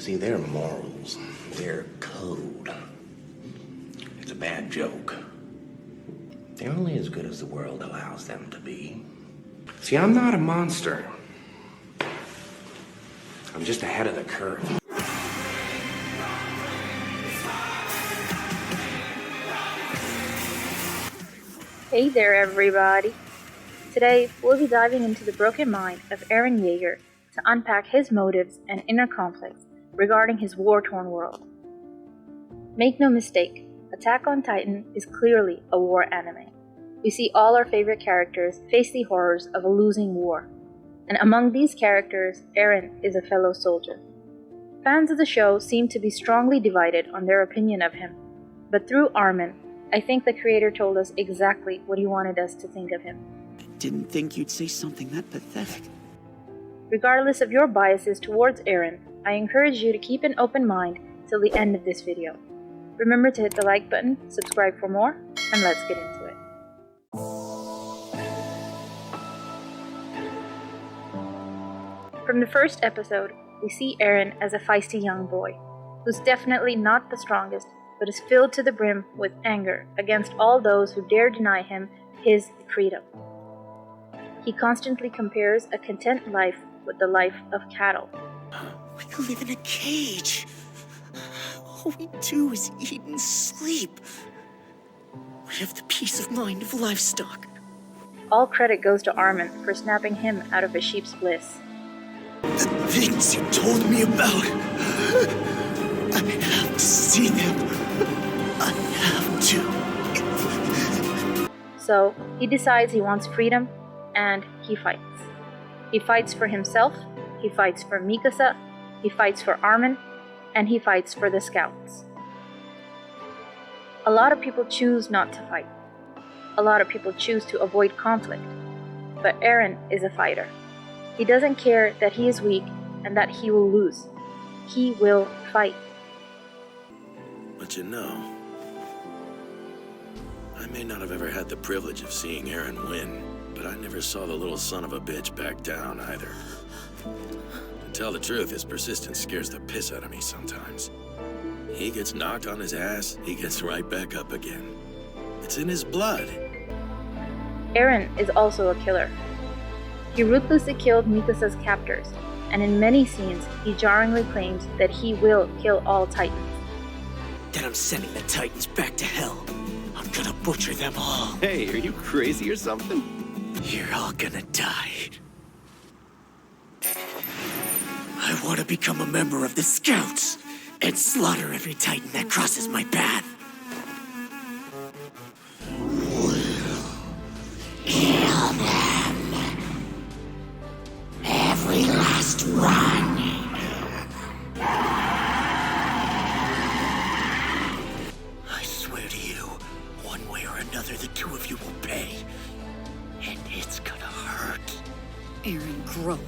See, their morals, their code, it's a bad joke. They're only as good as the world allows them to be. See, I'm not a monster. I'm just ahead of the curve. Hey there, everybody. Today, we'll be diving into the broken mind of Eren Yeager to unpack his motives and inner conflicts regarding his war-torn world. Make no mistake, Attack on Titan is clearly a war anime. We see all our favorite characters face the horrors of a losing war. And among these characters, Eren is a fellow soldier. Fans of the show seem to be strongly divided on their opinion of him, but through Armin, I think the creator told us exactly what he wanted us to think of him. I didn't think you'd say something that pathetic. Regardless of your biases towards Eren, I encourage you to keep an open mind till the end of this video. Remember to hit the like button, subscribe for more, and let's get into it. From the first episode, we see Eren as a feisty young boy, who's definitely not the strongest, but is filled to the brim with anger against all those who dare deny him his freedom. He constantly compares a content life with the life of cattle. We live in a cage. All we do is eat and sleep. We have the peace of mind of livestock. All credit goes to Armin for snapping him out of a sheep's bliss. The things you told me about. I have to see them. I have to. So, he decides he wants freedom, and he fights. He fights for himself, he fights for Mikasa, he fights for Armin, and he fights for the scouts. A lot of people choose not to fight. A lot of people choose to avoid conflict. But Eren is a fighter. He doesn't care that he is weak and that he will lose. He will fight. But you know, I may not have ever had the privilege of seeing Eren win, but I never saw the little son of a bitch back down either. To tell the truth, his persistence scares the piss out of me sometimes. He gets knocked on his ass, he gets right back up again. It's in his blood. Eren is also a killer. He ruthlessly killed Mikasa's captors, and in many scenes, he jarringly claims that he will kill all Titans. Then I'm sending the Titans back to hell. I'm gonna butcher them all. Hey, are you crazy or something? You're all gonna die. I want to become a member of the Scouts and slaughter every Titan that crosses my path. Kill them. Every last one. I swear to you, one way or another, the two of you will pay. And it's gonna hurt. Eren, grow up.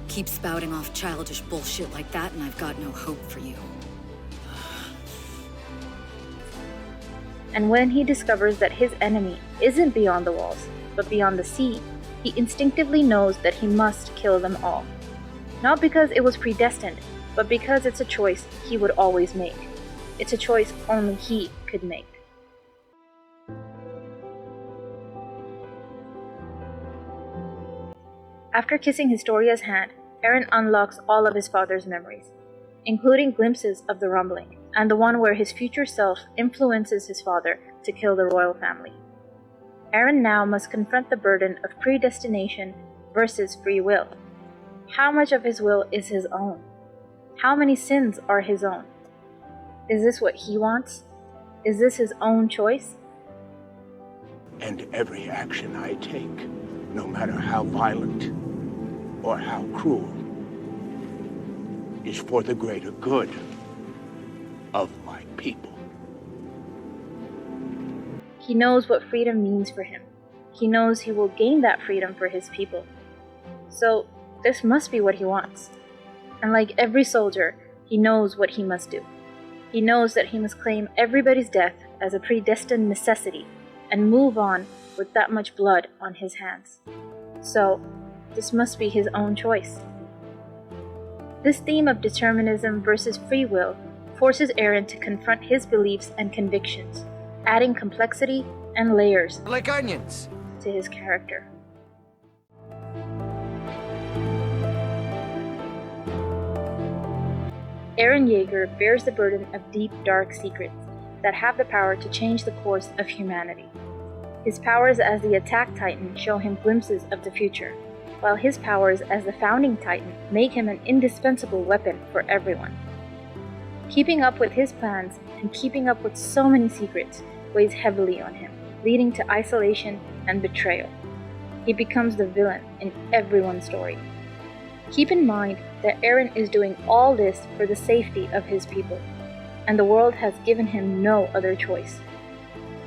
Keep spouting off childish bullshit like that and I've got no hope for you. And when he discovers that his enemy isn't beyond the walls, but beyond the sea, he instinctively knows that he must kill them all. Not because it was predestined, but because it's a choice he would always make. It's a choice only he could make. After kissing Historia's hand, Eren unlocks all of his father's memories, including glimpses of the rumbling, and the one where his future self influences his father to kill the royal family. Eren now must confront the burden of predestination versus free will. How much of his will is his own? How many sins are his own? Is this what he wants? Is this his own choice? And every action I take, no matter how violent or how cruel, is for the greater good of my people. He knows what freedom means for him. He knows he will gain that freedom for his people. So, this must be what he wants. And like every soldier, he knows what he must do. He knows that he must claim everybody's death as a predestined necessity and move on with that much blood on his hands. So, this must be his own choice. This theme of determinism versus free will forces Eren to confront his beliefs and convictions, adding complexity and layers Like onions. to his character. Eren Yeager bears the burden of deep, dark secrets that have the power to change the course of humanity. His powers as the Attack Titan show him glimpses of the future, while his powers as the Founding Titan make him an indispensable weapon for everyone. Keeping up with his plans and keeping up with so many secrets weighs heavily on him, leading to isolation and betrayal. He becomes the villain in everyone's story. Keep in mind that Eren is doing all this for the safety of his people, and the world has given him no other choice.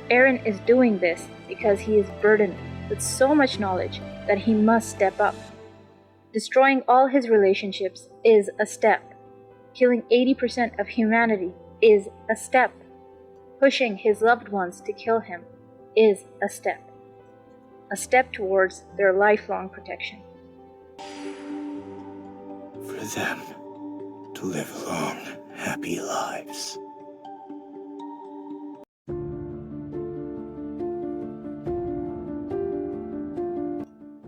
Eren is doing this because he is burdened with so much knowledge that he must step up. Destroying all his relationships is a step. Killing 80% of humanity is a step. Pushing his loved ones to kill him is a step. A step towards their lifelong protection. For them to live long, happy lives.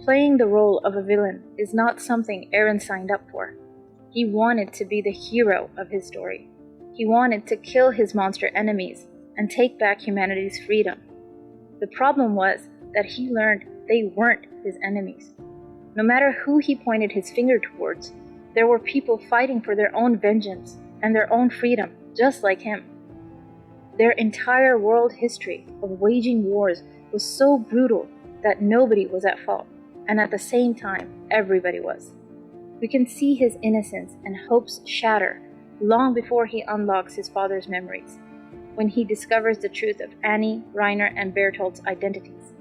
Playing the role of a villain is not something Eren signed up for. He wanted to be the hero of his story. He wanted to kill his monster enemies and take back humanity's freedom. The problem was that he learned they weren't his enemies. No matter who he pointed his finger towards, there were people fighting for their own vengeance and their own freedom, just like him. Their entire world history of waging wars was so brutal that nobody was at fault, and at the same time, everybody was. We can see his innocence and hopes shatter long before he unlocks his father's memories, when he discovers the truth of Annie, Reiner, and Bertholdt's identities.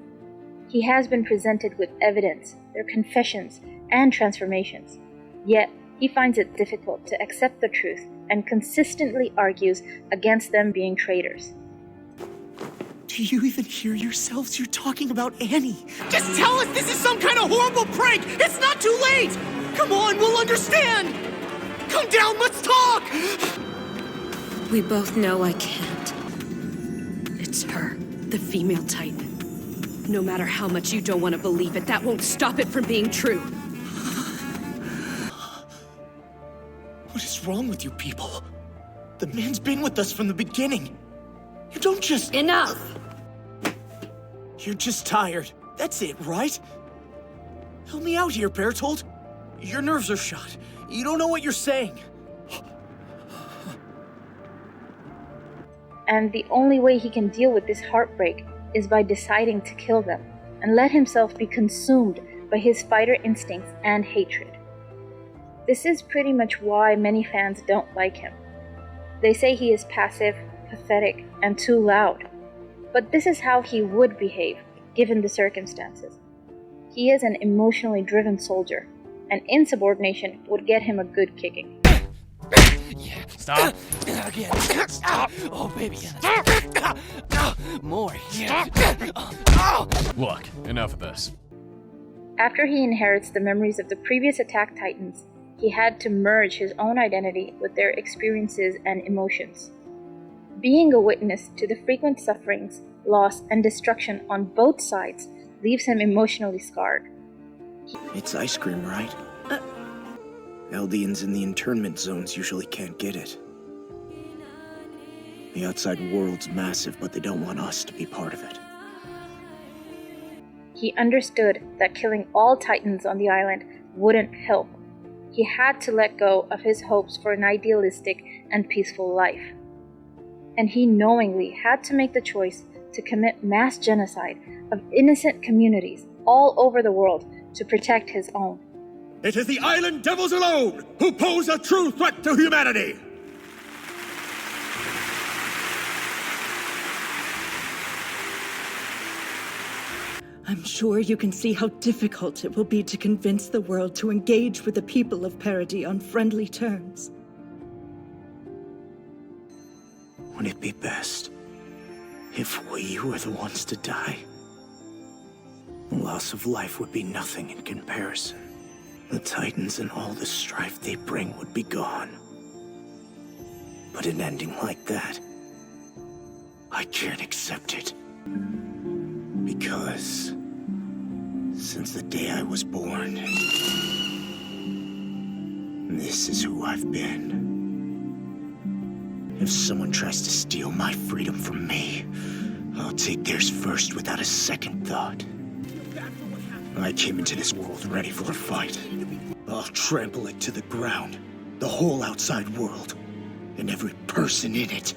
He has been presented with evidence, their confessions, and transformations, yet he finds it difficult to accept the truth and consistently argues against them being traitors. Do you even hear yourselves? You're talking about Annie. Just tell us this is some kind of horrible prank! It's not too late! Come on, we'll understand! Come down, let's talk! We both know I can't. It's her, the female Titan. No matter how much you don't want to believe it, that won't stop it from being true. What is wrong with you people? The man's been with us from the beginning. You don't just... Enough! You're just tired. That's it, right? Help me out here, Bertold. Your nerves are shot. You don't know what you're saying. And the only way he can deal with this heartbreak is by deciding to kill them and let himself be consumed by his fighter instincts and hatred. This is pretty much why many fans don't like him. They say he is passive, pathetic, and too loud. But this is how he would behave, given the circumstances. He is an emotionally driven soldier, and insubordination would get him a good kicking. Yeah, stop. Again. Stop. Oh, baby. More. Yeah. Look, enough of this. After he inherits the memories of the previous Attack Titans, he had to merge his own identity with their experiences and emotions. Being a witness to the frequent sufferings, loss, and destruction on both sides leaves him emotionally scarred. It's ice cream, right? Eldians in the internment zones usually can't get it. The outside world's massive, but they don't want us to be part of it. He understood that killing all Titans on the island wouldn't help. He had to let go of his hopes for an idealistic and peaceful life. And he knowingly had to make the choice to commit mass genocide of innocent communities all over the world to protect his own. It is the island devils alone who pose a true threat to humanity! I'm sure you can see how difficult it will be to convince the world to engage with the people of Parity on friendly terms. Would it be best if we were the ones to die? The loss of life would be nothing in comparison. the Titans and all the strife they bring would be gone. But an ending like that, I can't accept it. Because since the day I was born, this is who I've been. If someone tries to steal my freedom from me, I'll take theirs first without a second thought. I came into this world ready for a fight. I'll trample it to the ground, the whole outside world, and every person in it.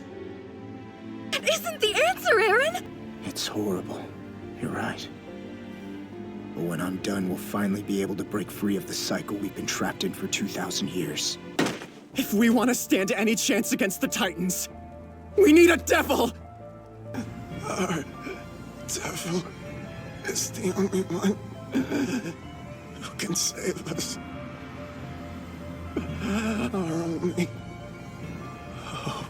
It isn't the answer, Eren! It's horrible. You're right. But when I'm done, we'll finally be able to break free of the cycle we've been trapped in for 2,000 years. If we want to stand any chance against the Titans, we need a devil! Our devil is the only one who can save us. Our only hope.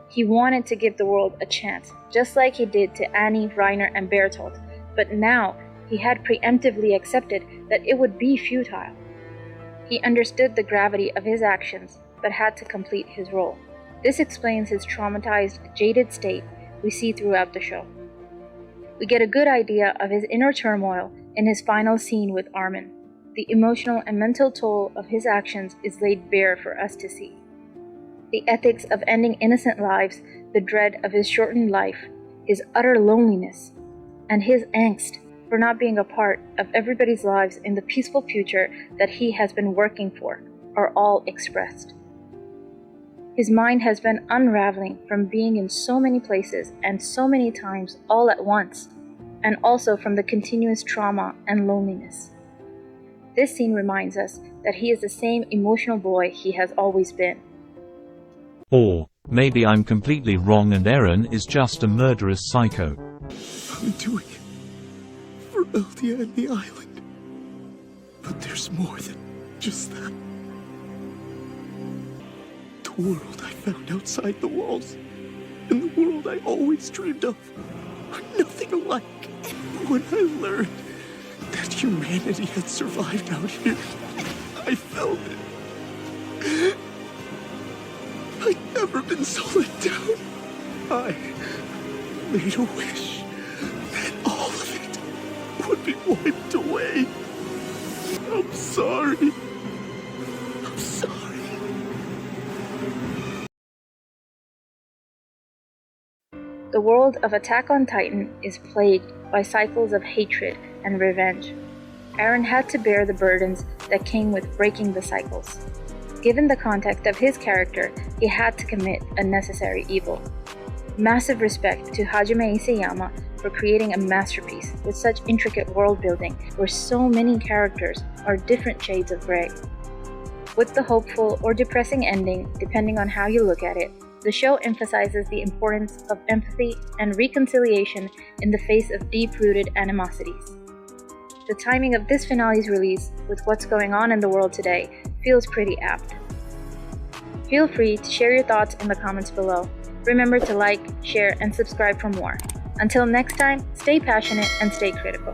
He wanted to give the world a chance, just like he did to Annie, Reiner, and Bertolt, but now he had preemptively accepted that it would be futile. He understood the gravity of his actions, but had to complete his role. This explains his traumatized, jaded state we see throughout the show. We get a good idea of his inner turmoil in his final scene with Armin. The emotional and mental toll of his actions is laid bare for us to see. The ethics of ending innocent lives, the dread of his shortened life, his utter loneliness, and his angst for not being a part of everybody's lives in the peaceful future that he has been working for, are all expressed. His mind has been unraveling from being in so many places and so many times all at once, and also from the continuous trauma and loneliness. This scene reminds us that he is the same emotional boy he has always been. Or maybe I'm completely wrong and Eren is just a murderous psycho. I'm doing it for Eldia and the island. But there's more than just that. The world I found outside the walls, and the world I always dreamed of, are nothing alike. When I learned that humanity had survived out here, I felt it. I'd never been so let down. I made a wish that all of it would be wiped away. I'm sorry. I'm sorry. The world of Attack on Titan is plagued by cycles of hatred and revenge. Eren had to bear the burdens that came with breaking the cycles. Given the context of his character, he had to commit a necessary evil. Massive respect to Hajime Isayama for creating a masterpiece with such intricate world building where so many characters are different shades of gray. With the hopeful or depressing ending, depending on how you look at it, the show emphasizes the importance of empathy and reconciliation in the face of deep-rooted animosities. The timing of this finale's release with what's going on in the world today feels pretty apt. Feel free to share your thoughts in the comments below. Remember to like, share, and subscribe for more. Until next time, stay passionate and stay critical.